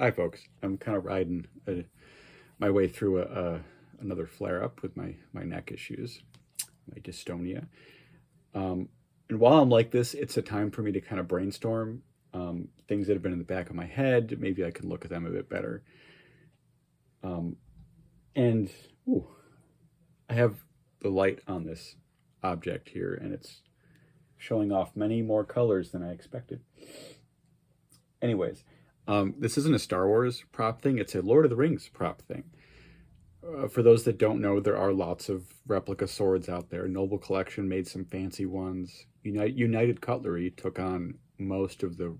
Hi, folks. I'm kind of riding my way through another flare-up with my neck issues, my dystonia. And while I'm like this, it's a time for me to kind of brainstorm things that have been in the back of my head. Maybe I can look at them a bit better. Um, and ooh, I have the light on this object here, and it's showing off many more colors than I expected. Anyways, this isn't a Star Wars prop thing, it's a Lord of the Rings prop thing. For those that don't know, there are lots of replica swords out there. Noble Collection made some fancy ones. United Cutlery took on most of the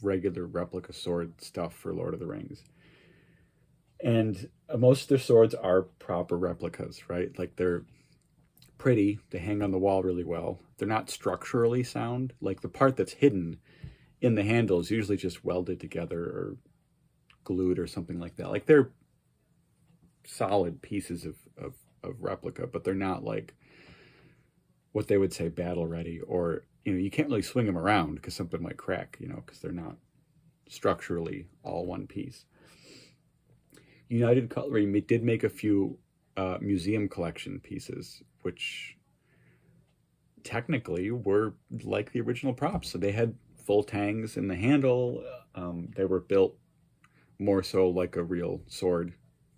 regular replica sword stuff for Lord of the Rings. And most of their swords are proper replicas, right? Like they're pretty, they hang on the wall really well. They're not structurally sound. Like the part that's hidden in the handle is usually just welded together or glued or something like that. Like they're solid pieces of replica, but they're not like what they would say battle ready, or you can't really swing them around because something might crack, because they're not structurally all one piece. United Cutlery did make a few museum collection pieces, which technically were like the original props. So they had full tangs in the handle. They were built more so like a real sword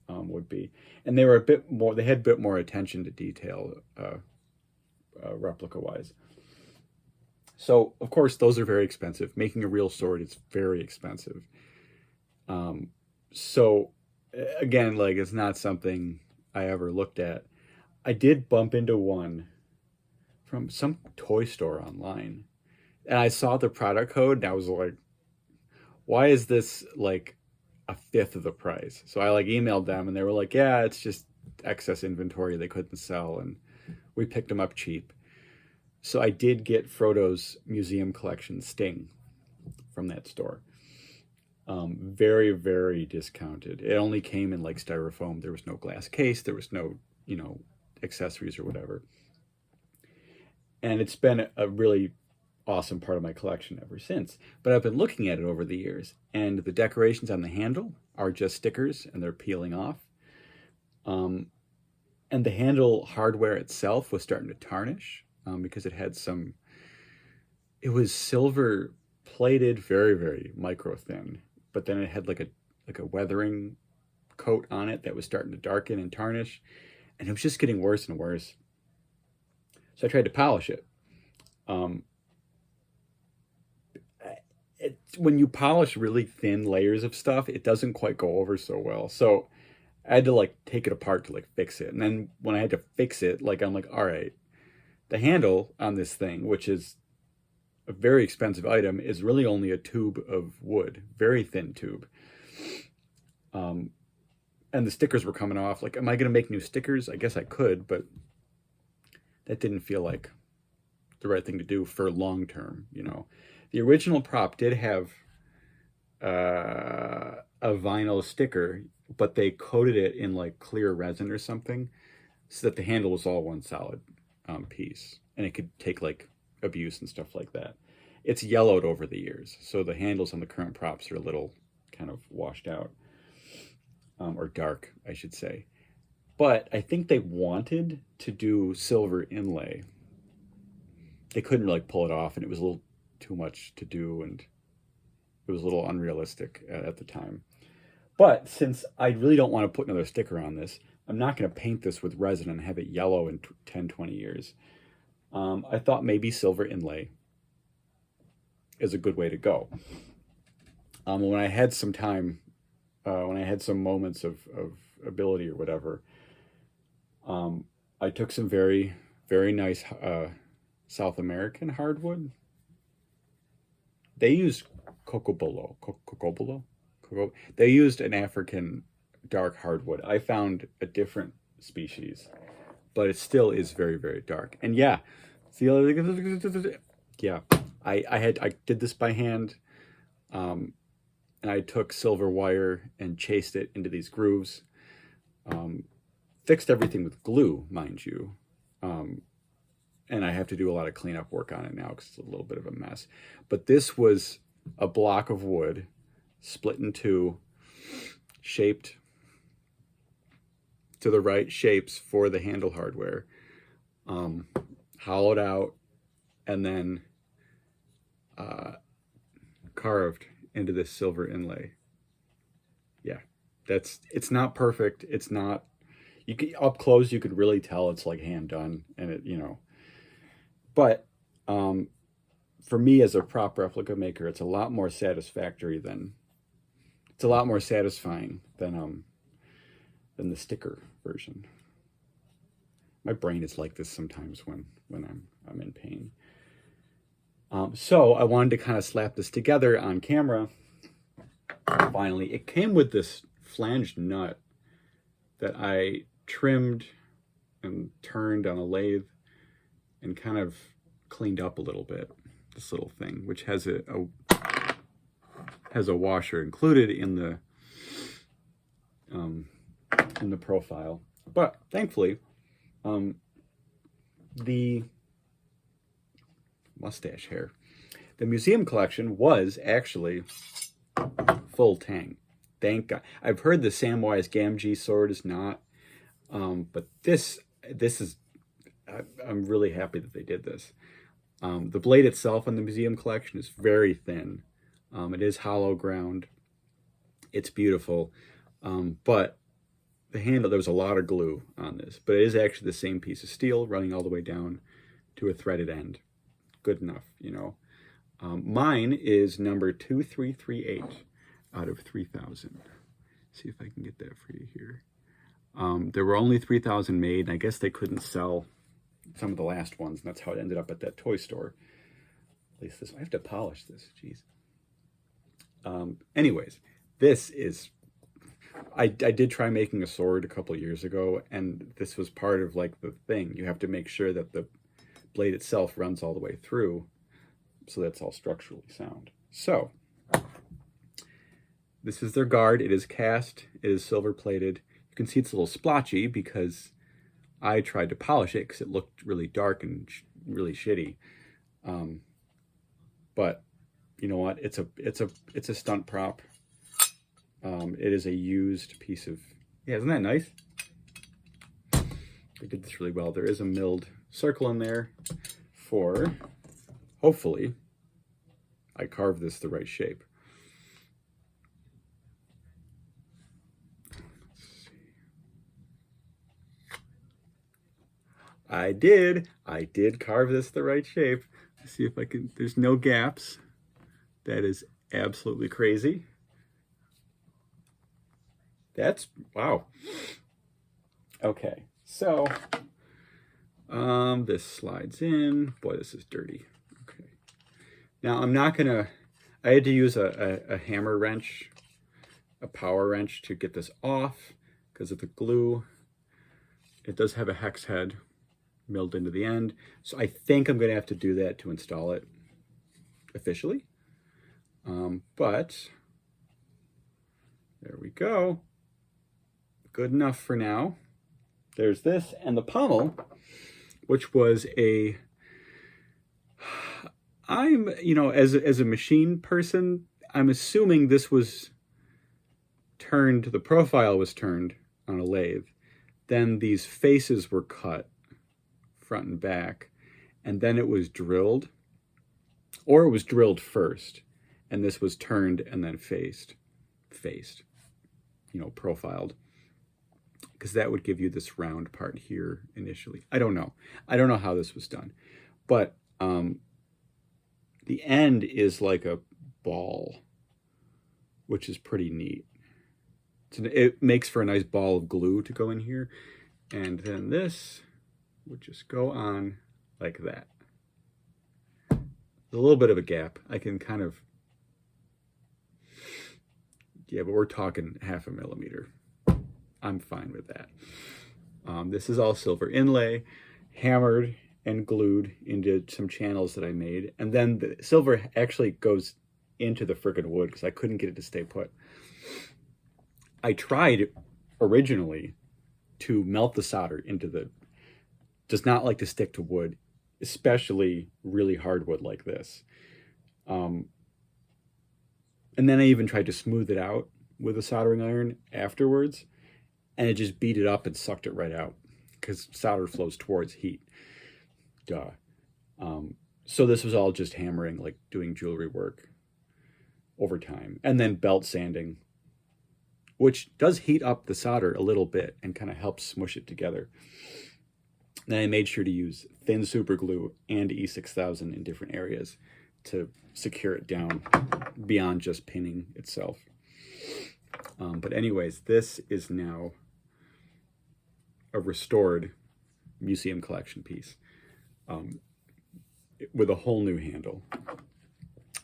would be, and they were a bit more. They had a bit more attention to detail, replica-wise. So of course those are very expensive. Making a real sword is very expensive. So again, like it's not something I ever looked at. I did bump into one from some toy store online, and I saw the product code, and I was like, "Why is this like a fifth of the price?" So I like emailed them, and they were like, "Yeah, it's just excess inventory they couldn't sell, and we picked them up cheap." So I did get Frodo's museum collection Sting from that store. Very, very discounted. It only came in like styrofoam. There was no glass case. There was no, accessories or whatever. And it's been a really awesome part of my collection ever since. But I've been looking at it over the years, and the decorations on the handle are just stickers, and they're peeling off. And the handle hardware itself was starting to tarnish because it was silver plated, very, very micro thin, but then it had like a weathering coat on it that was starting to darken and tarnish, and it was just getting worse and worse. So I tried to polish it. Um, when you polish really thin layers of stuff, it doesn't quite go over so well. So I had to like take it apart to like fix it. And then when I had to fix it, like I'm like, all right, the handle on this thing, which is a very expensive item, is really only a tube of wood, very thin tube. And the stickers were coming off. Like, am I going to make new stickers? I guess I could, but that didn't feel like the right thing to do for long term. The original prop did have a vinyl sticker, but they coated it in like clear resin or something so that the handle was all one solid piece, and it could take like abuse and stuff like that. It's yellowed over the years, so the handles on the current props are a little kind of washed out, or dark, I should say. But I think they wanted to do silver inlay. They couldn't like pull it off, and it was a little too much to do, and it was a little unrealistic at the time. But since I really don't want to put another sticker on this, I'm not going to paint this with resin and have it yellow in 10, 20 years. I thought maybe silver inlay is a good way to go. When I had some time, when I had some moments of ability or whatever, I took some very, very nice South American hardwood. They used cocobolo. They used an African dark hardwood. I found a different species, but it still is very, very dark. And yeah, yeah, I did this by hand, and I took silver wire and chased it into these grooves. Fixed everything with glue, mind you. And I have to do a lot of cleanup work on it now because it's a little bit of a mess. But this was a block of wood split in two shaped to the right shapes for the handle hardware, hollowed out, and then carved into this silver inlay. Yeah, it's not perfect. It's not, up close you could really tell it's like hand done, and it, but for me as a prop replica maker, it's a lot more satisfactory than, it's a lot more satisfying than the sticker version. My brain is like this sometimes when I'm in pain. So I wanted to kind of slap this together on camera. Finally, it came with this flanged nut that I trimmed and turned on a lathe and kind of cleaned up a little bit. This little thing, which has a washer included in the profile, but thankfully, the mustache hair, the museum collection was actually full tang. Thank God. I've heard the Samwise Gamgee sword is not, but this is. I'm really happy that they did this. The blade itself in the museum collection is very thin. It is hollow ground. It's beautiful, but the handle, there was a lot of glue on this, but it is actually the same piece of steel running all the way down to a threaded end. Good enough, Mine is number 2338 out of 3,000. See if I can get that for you here. There were only 3,000 made, and I guess they couldn't sell some of the last ones, and that's how it ended up at that toy store. At least this, I have to polish this, jeez. Anyways, this is, I did try making a sword a couple years ago, and this was part of like the thing. You have to make sure that the blade itself runs all the way through, so that's all structurally sound. So this is their guard. It is cast. It is silver plated. You can see it's a little splotchy because I tried to polish it because it looked really dark and really shitty. But you know what? It's a stunt prop. It is a used piece of, yeah, isn't that nice? They did this really well. There is a milled circle in there for, hopefully, I carved this the right shape. I did carve this the right shape. Let's see if I can, there's no gaps. That is absolutely crazy. That's, wow. Okay, so this slides in. Boy, this is dirty. Okay. Now I'm not gonna, I had to use a hammer wrench, a power wrench to get this off because of the glue. It does have a hex head milled into the end. So I think I'm gonna have to do that to install it officially. But there we go. Good enough for now. There's this, and the pommel, which was a, I'm, as a machine person, I'm assuming this was turned, the profile was turned on a lathe. Then these faces were cut front and back, and then it was drilled, or it was drilled first, and this was turned and then faced, profiled, because that would give you this round part here initially. I don't know how this was done, but the end is like a ball, which is pretty neat. So it makes for a nice ball of glue to go in here, and then this would just go on like that. There's a little bit of a gap. I can kind of, yeah, but we're talking 0.5 millimeter. I'm fine with that. This is all silver inlay, hammered and glued into some channels that I made. And then the silver actually goes into the frickin' wood because I couldn't get it to stay put. I tried originally to melt the solder into the, does not like to stick to wood, especially really hard wood like this. And then I even tried to smooth it out, with a soldering iron afterwards, and it just beat it up and sucked it right out because solder flows towards heat. Duh. So this was all just hammering, like doing jewelry work over time, and then belt sanding, which does heat up the solder a little bit and kind of helps smush it together. Then I made sure to use thin super glue and E6000 in different areas to secure it down beyond just pinning itself. But anyways, this is now a restored museum collection piece with a whole new handle.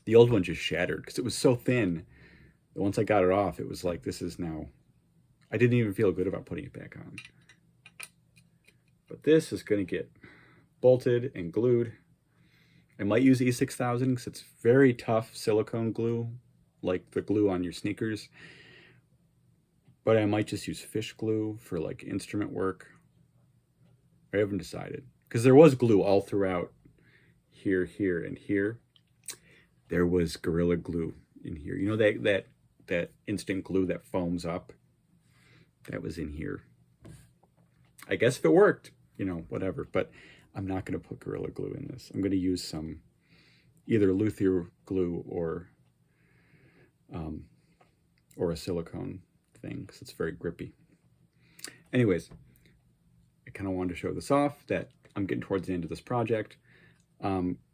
The old one just shattered because it was so thin. Once I got it off, it was like, this is now, I didn't even feel good about putting it back on. But this is going to get bolted and glued. I might use E6000 because it's very tough silicone glue, like the glue on your sneakers. But I might just use fish glue for like instrument work. I haven't decided. Because there was glue all throughout here, here, and here. There was Gorilla Glue in here. You know that instant glue that foams up? That was in here. I guess if it worked, you know, whatever. But I'm not going to put Gorilla Glue in this. I'm going to use some either luthier glue or a silicone thing because it's very grippy. Anyways, I kind of wanted to show this off that I'm getting towards the end of this project.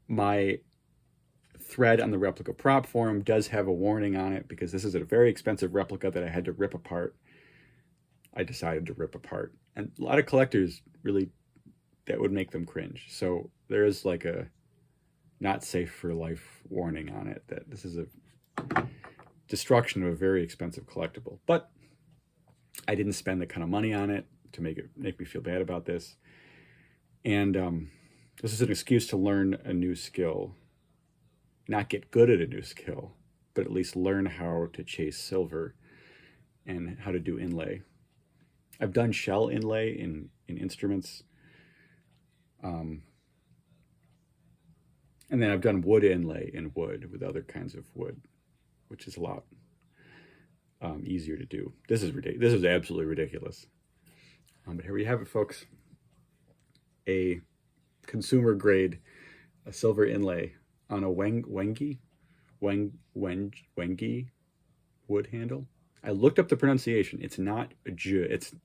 My thread on the Replica prop forum does have a warning on it because this is a very expensive replica that I had to rip apart. I decided to rip apart, and a lot of collectors really, that would make them cringe. So there is like a not safe for life warning on it that this is a destruction of a very expensive collectible. But I didn't spend the kind of money on it to make me feel bad about this. And this is an excuse to learn a new skill. Not get good at a new skill, but at least learn how to chase silver and how to do inlay. I've done shell inlay in instruments. And then I've done wood inlay in wood with other kinds of wood, which is a lot easier to do. This is ridiculous. This is absolutely ridiculous. But here we have it, folks. A consumer grade, a silver inlay on a Wengi wood handle. I looked up the pronunciation. It's not a J. It's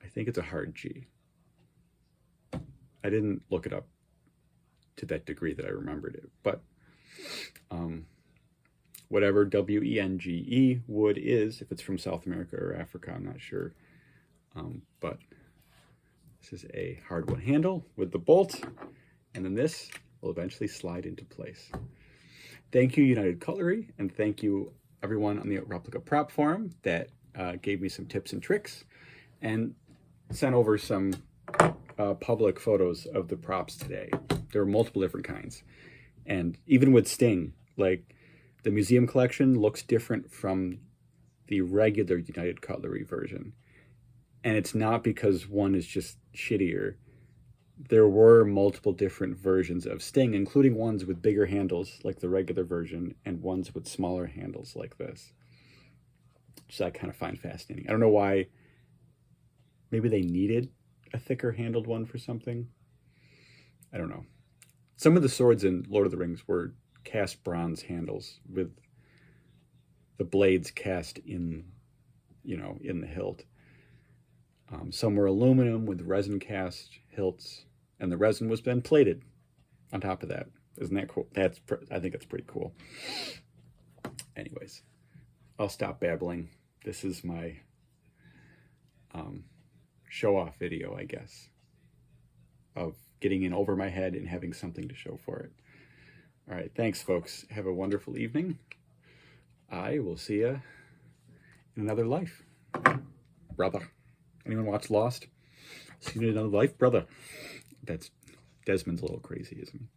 I think it's a hard G. I didn't look it up to that degree that I remembered it, but whatever Wenge wood is, if it's from South America or Africa, I'm not sure. But this is a hardwood handle with the bolt, and then this will eventually slide into place. Thank you, United Cutlery, and thank you everyone on the Replica Prop Forum that gave me some tips and tricks and sent over some public photos of the props today. There were multiple different kinds. And even with Sting, like the museum collection looks different from the regular United Cutlery version. And it's not because one is just shittier. There were multiple different versions of Sting, including ones with bigger handles like the regular version and ones with smaller handles like this, which I kind of find fascinating. I don't know why. Maybe they needed a thicker handled one for something. I don't know. Some of the swords in Lord of the Rings were cast bronze handles with the blades cast in, in the hilt. Some were aluminum with resin cast hilts, and the resin was then plated on top of that. Isn't that cool? I think that's pretty cool. Anyways, I'll stop babbling. This is my show-off video, I guess, of getting in over my head and having something to show for it. All right, thanks, folks. Have a wonderful evening. I will see you in another life, brother. Anyone watch Lost? See you in another life, brother. Desmond's a little crazy, isn't he?